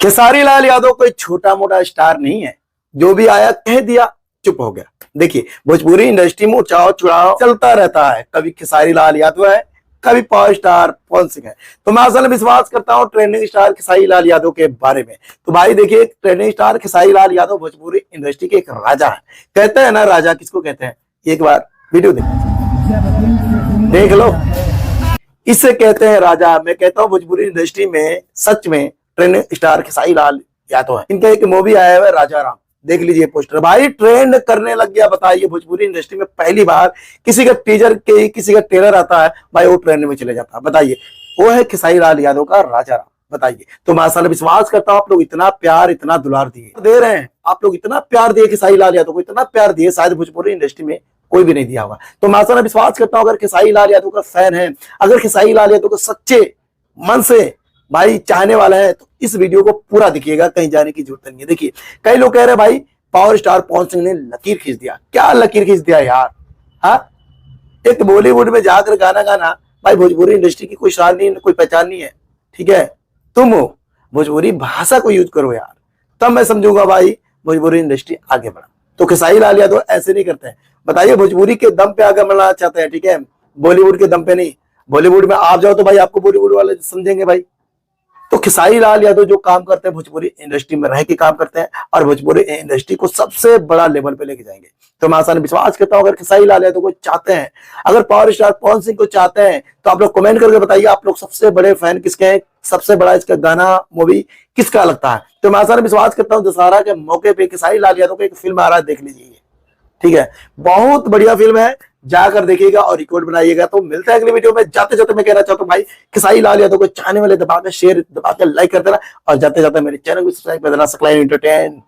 खेसारी लाल यादव कोई छोटा मोटा स्टार नहीं है। जो भी आया कह दिया, चुप हो गया। देखिए, भोजपुरी इंडस्ट्री में उठाव चढ़ाव चलता रहता है। कभी खेसारी लाल यादव है, कभी पावर स्टार पवन सिंह है। तो मैं असल में विश्वास करता हूँ ट्रेंडिंग स्टार खेसारी लाल यादव के बारे में। तो भाई देखिए, trending star Khesari Lal Yadav Bhojpuri industry के एक राजा है। कहते हैं ना, राजा किसको कहते हैं? एक बार वीडियो देख लो, इससे कहते हैं राजा। मैं कहता हूँ भोजपुरी इंडस्ट्री में सच में ट्रेंड स्टार खेसारी लाल यादव है। इनका एक मूवी आया है राजा राम, देख लीजिए पोस्टर, भाई ट्रेंड करने लग गया। बताइए, भोजपुरी इंडस्ट्री में पहली बार किसी का टीजर के किसी का ट्रेलर आता है, भाई वो ट्रेंड में चले जाता है। बताइए, वो है खेसारी लाल यादव का राजा राम। बताइए, तो मैं असल विश्वास करता हूँ आप लोग इतना प्यार इतना दुलार दे रहे हैं, आप लोग इतना प्यार दिए खेसारी लाल यादव को, इतना प्यार दिए शायद भोजपुरी इंडस्ट्री में कोई भी नहीं दिया होगा। तो मैं असल विश्वास करता हूँ अगर खेसारी लाल यादव का फैन है, अगर खेसारी लाल यादव को सच्चे मन से भाई चाहने वाला है, तो इस वीडियो को पूरा देखिएगा, कहीं जाने की जरूरत नहीं है। देखिए, कई लोग कह रहे हैं भाई पावर स्टार पवन सिंह ने लकीर खींच दिया। क्या लकीर खींच दिया यार? हाँ, एक बॉलीवुड में जाकर गाना गाना, भाई भोजपुरी इंडस्ट्री की कोई शान नहीं, कोई पहचान नहीं है। ठीक है, तुम हो भोजपुरी भाषा को यूज करो यार, तब मैं समझूंगा भाई भोजपुरी इंडस्ट्री आगे बढ़ा। तो खेसारी लाल यादव ऐसे नहीं करते हैं। बताइए, भोजपुरी के दम पे आगे बढ़ना चाहते हैं, ठीक है, बॉलीवुड के दम पे नहीं। बॉलीवुड में आप जाओ तो भाई आपको बॉलीवुड वाले समझेंगे भाई। तो खेसारी लाल यादव जो काम करते हैं भोजपुरी इंडस्ट्री में रह के काम करते हैं, और भोजपुरी इंडस्ट्री को सबसे बड़ा लेवल पे लेके जाएंगे। तो मैं आसान विश्वास करता हूं अगर खेसारी लाल यादव को चाहते हैं, अगर पावर स्टार पवन सिंह को चाहते हैं, तो आप लोग कमेंट करके बताइए आप लोग सबसे बड़े फैन किसके हैं, सबसे बड़ा इसका गाना मूवी किसका लगता है। तो मैं आसान विश्वास करता हूँ दशहरा के मौके पर खेसारी लाल यादव को एक फिल्म आ रहा है, देख लीजिए। ठीक है, बहुत बढ़िया फिल्म है, जाकर देखिएगा और रिकॉर्ड बनाइएगा। तो मिलता है अगली वीडियो में। जाते जाते मैं कहना चाहता हूँ भाई, खेसारी लाल यादव को चाहने वाले दबाकर शेयर दबाकर लाइक कर देना, और जाते जाते मेरे चैनल को सब्सक्राइब कर देना, सकलाइन एंटरटेनमेंट।